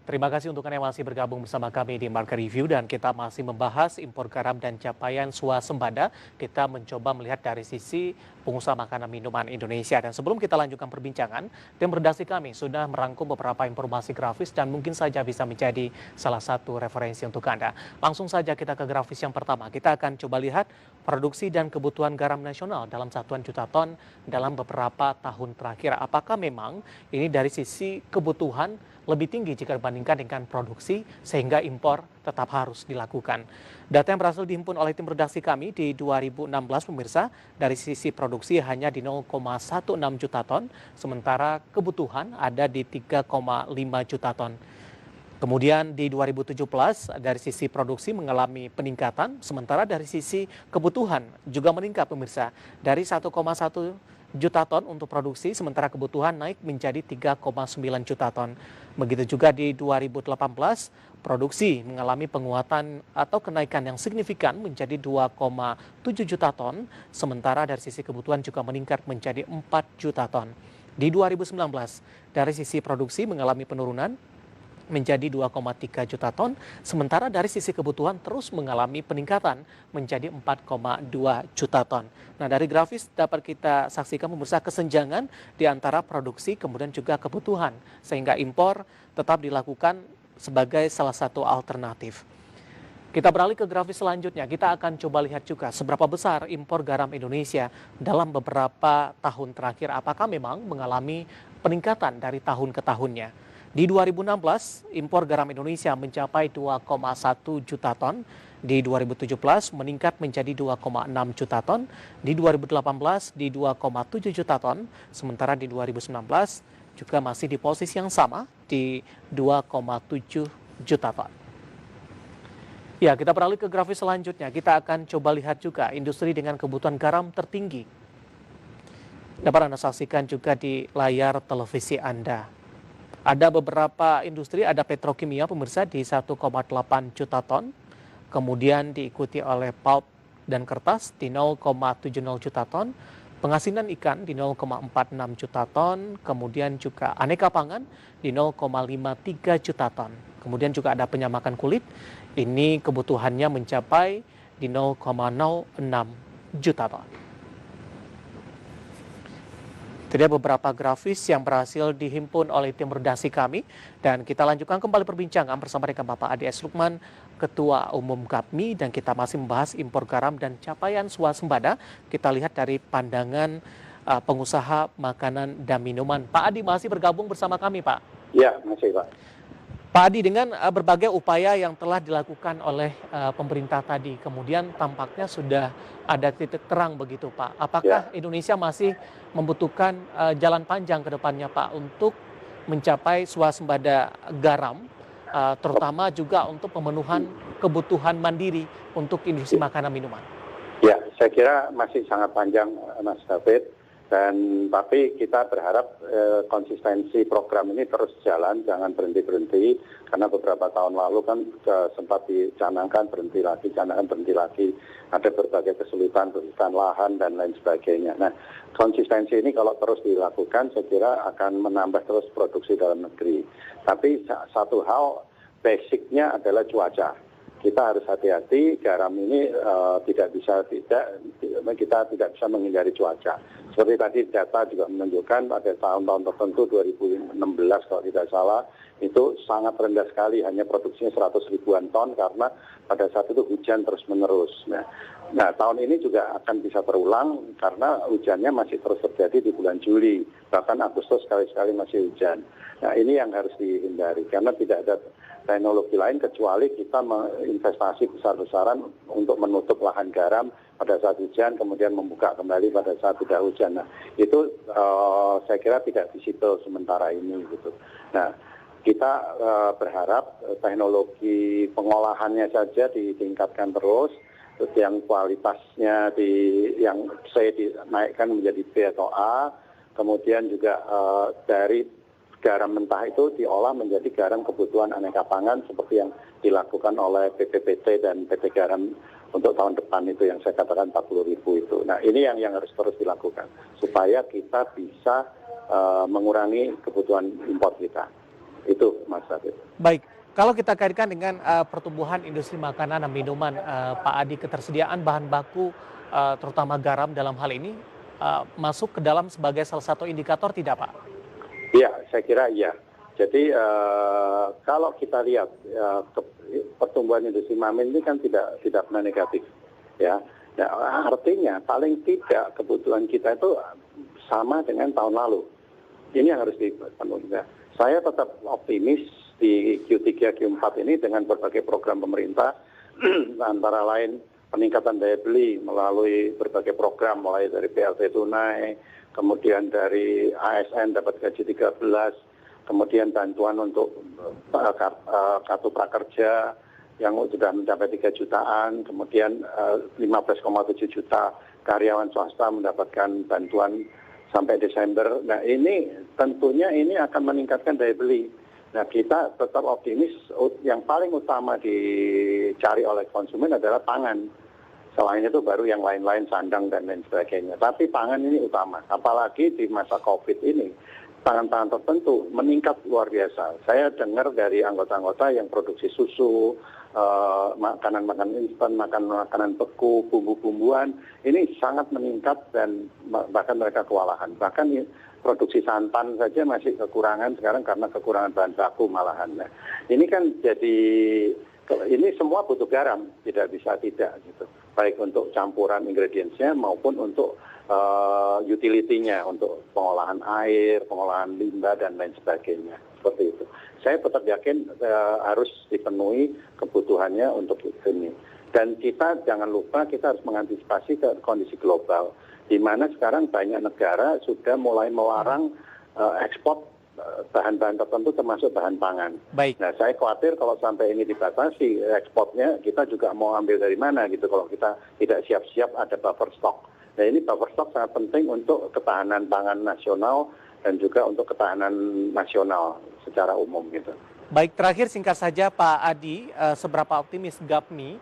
Terima kasih untuk Anda yang masih bergabung bersama kami di Market Review dan kita masih membahas impor garam dan capaian swasembada. Kita mencoba melihat dari sisi pengusaha makanan minuman Indonesia. Dan sebelum kita lanjutkan perbincangan, tim redaksi kami sudah merangkum beberapa informasi grafis dan mungkin saja bisa menjadi salah satu referensi untuk Anda. Langsung saja kita ke grafis yang pertama. Kita akan coba lihat produksi dan kebutuhan garam nasional dalam satuan juta ton dalam beberapa tahun terakhir. Apakah memang ini dari sisi kebutuhan lebih tinggi jika dibandingkan dengan produksi sehingga impor tetap harus dilakukan. Data yang berhasil dihimpun oleh tim redaksi kami di 2016 pemirsa dari sisi produksi hanya di 0,16 juta ton, sementara kebutuhan ada di 3,5 juta ton. Kemudian di 2017 dari sisi produksi mengalami peningkatan, sementara dari sisi kebutuhan juga meningkat pemirsa dari 1,1 juta ton untuk produksi, sementara kebutuhan naik menjadi 3,9 juta ton. Begitu juga di 2018, produksi mengalami penguatan atau kenaikan yang signifikan menjadi 2,7 juta ton, sementara dari sisi kebutuhan juga meningkat menjadi 4 juta ton. Di 2019, dari sisi produksi mengalami penurunan menjadi 2,3 juta ton, sementara dari sisi kebutuhan terus mengalami peningkatan menjadi 4,2 juta ton. Nah, dari grafis dapat kita saksikan pemirsa kesenjangan di antara produksi kemudian juga kebutuhan, sehingga impor tetap dilakukan sebagai salah satu alternatif. Kita beralih ke grafis selanjutnya, kita akan coba lihat juga seberapa besar impor garam Indonesia dalam beberapa tahun terakhir. Apakah memang mengalami peningkatan dari tahun ke tahunnya? Di 2016, impor garam Indonesia mencapai 2,1 juta ton. Di 2017 meningkat menjadi 2,6 juta ton. Di 2018 di 2,7 juta ton. Sementara di 2019 juga masih di posisi yang sama di 2,7 juta ton. Ya, kita beralih ke grafis selanjutnya. Kita akan coba lihat juga industri dengan kebutuhan garam tertinggi. Dapat Anda saksikan juga di layar televisi Anda. Ada beberapa industri, ada petrokimia pemirsa di 1,8 juta ton, kemudian diikuti oleh pulp dan kertas di 0,70 juta ton, pengasinan ikan di 0,46 juta ton, kemudian juga aneka pangan di 0,53 juta ton. Kemudian juga ada penyamakan kulit, ini kebutuhannya mencapai di 0,06 juta ton. Itu dia beberapa grafis yang berhasil dihimpun oleh tim redaksi kami. Dan kita lanjutkan kembali perbincangan bersama dengan Bapak Adi S. Lukman, Ketua Umum KAPMI. Dan kita masih membahas impor garam dan capaian swasembada. Kita lihat dari pandangan pengusaha makanan dan minuman. Pak Adi masih bergabung bersama kami, Pak. Ya, masih Pak. Pak Adi, dengan berbagai upaya yang telah dilakukan oleh pemerintah tadi, kemudian tampaknya sudah ada titik terang begitu Pak. Apakah Indonesia masih membutuhkan jalan panjang ke depannya Pak untuk mencapai swasembada garam, terutama juga untuk pemenuhan kebutuhan mandiri untuk industri makanan minuman? Ya, saya kira masih sangat panjang Mas David. Dan tapi kita berharap konsistensi program ini terus jalan, jangan berhenti-berhenti. Karena beberapa tahun lalu kan sempat dicanangkan berhenti lagi, canangkan berhenti lagi. Ada berbagai kesulitan lahan dan lain sebagainya. Nah, konsistensi ini kalau terus dilakukan, saya kira akan menambah terus produksi dalam negeri. Tapi satu hal basicnya adalah cuaca. Kita harus hati-hati, garam ini kita tidak bisa menghindari cuaca. Seperti tadi data juga menunjukkan pada tahun-tahun tertentu 2016 kalau tidak salah itu sangat rendah sekali, hanya produksinya 100 ribuan ton karena pada saat itu hujan terus-menerus. Nah, tahun ini juga akan bisa berulang karena hujannya masih terus terjadi di bulan Juli, bahkan Agustus sekali-sekali masih hujan. Nah, ini yang harus dihindari karena tidak ada teknologi lain kecuali kita menginvestasi besar-besaran untuk menutup lahan garam pada saat hujan, kemudian membuka kembali pada saat tidak hujan. Nah, itu saya kira tidak visible sementara ini gitu. Nah, kita berharap teknologi pengolahannya saja ditingkatkan terus yang kualitasnya yang C dinaikkan menjadi B atau A, kemudian juga dari garam mentah itu diolah menjadi garam kebutuhan aneka pangan seperti yang dilakukan oleh BPPT dan PT Garam untuk tahun depan itu yang saya katakan 40.000 itu. Nah, ini yang harus terus dilakukan supaya kita bisa mengurangi kebutuhan impor kita. Itu Mas David. Baik, kalau kita kaitkan dengan pertumbuhan industri makanan dan minuman, Pak Adi, ketersediaan bahan baku, terutama garam dalam hal ini, masuk ke dalam sebagai salah satu indikator tidak, Pak? Iya, saya kira iya. Jadi kalau kita lihat pertumbuhan industri mamin ini kan tidak pernah negatif, ya. Nah, artinya paling tidak kebutuhan kita itu sama dengan tahun lalu. Ini yang harus dipenuhi. Nah, saya tetap optimis di Q3, Q4 ini dengan berbagai program pemerintah, antara lain peningkatan daya beli melalui berbagai program, mulai dari BLT tunai, kemudian dari ASN dapat gaji 13, kemudian bantuan untuk kartu prakerja yang sudah mencapai 3 jutaan, kemudian 15,7 juta karyawan swasta mendapatkan bantuan sampai Desember. Nah ini tentunya ini akan meningkatkan daya beli. Nah kita tetap optimis, yang paling utama dicari oleh konsumen adalah pangan. Selain itu baru yang lain-lain, sandang dan lain sebagainya. Tapi pangan ini utama, apalagi di masa COVID ini. Pangan-pangan tertentu meningkat luar biasa. Saya dengar dari anggota-anggota yang produksi susu, makanan-makanan instan, makanan beku, bumbu-bumbuan, ini sangat meningkat dan bahkan mereka kewalahan. Bahkan produksi santan saja masih kekurangan sekarang karena kekurangan bahan baku malahan. Nah, ini kan jadi, ini semua butuh garam, tidak bisa tidak gitu. Baik untuk campuran ingredientsnya maupun untuk utility-nya, untuk pengolahan air, pengolahan limbah, dan lain sebagainya. Seperti itu. Saya tetap yakin harus dipenuhi kebutuhannya untuk ini. Dan kita jangan lupa kita harus mengantisipasi ke kondisi global, di mana sekarang banyak negara sudah mulai melarang ekspor bahan-bahan tertentu termasuk bahan pangan. Baik. Nah, saya khawatir kalau sampai ini dibatasi ekspornya, kita juga mau ambil dari mana gitu kalau kita tidak siap-siap ada buffer stock. Nah, ini buffer stock sangat penting untuk ketahanan pangan nasional dan juga untuk ketahanan nasional secara umum gitu. Baik, terakhir singkat saja Pak Adi, seberapa optimis GAPMI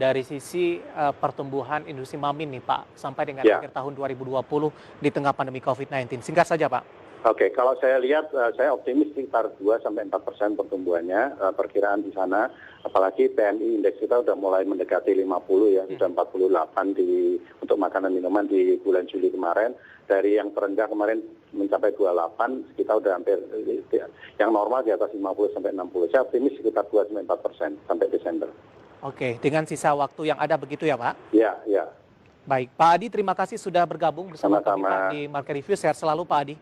dari sisi pertumbuhan industri mamin nih Pak, sampai dengan akhir tahun 2020 di tengah pandemi COVID-19? Singkat saja Pak. Oke, kalau saya lihat, saya optimis sekitar 2-4% pertumbuhannya, perkiraan di sana. Apalagi PMI indeks kita sudah mulai mendekati 50 ya, sudah 48 untuk makanan minuman di bulan Juli kemarin. Dari yang terendah kemarin mencapai 28, kita sudah hampir, yang normal di atas 50-60. Saya optimis sekitar 2-4% sampai Desember. Oke, dengan sisa waktu yang ada begitu ya Pak? Ya, ya. Baik, Pak Adi terima kasih sudah bergabung bersama kami Pak di Market Review. Sehat selalu Pak Adi.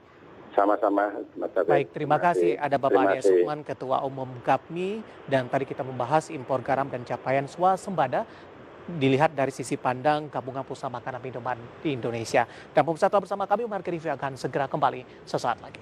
Sama-sama, Mas David. Baik, terima kasih. Ada Bapak Adi Sukman, Ketua Umum GAPMI, dan tadi kita membahas impor garam dan capaian swasembada dilihat dari sisi pandang Gabungan Pusat Makanan Minuman di Indonesia. Dan pemirsa, bersama kami Market Review akan segera kembali sesaat lagi.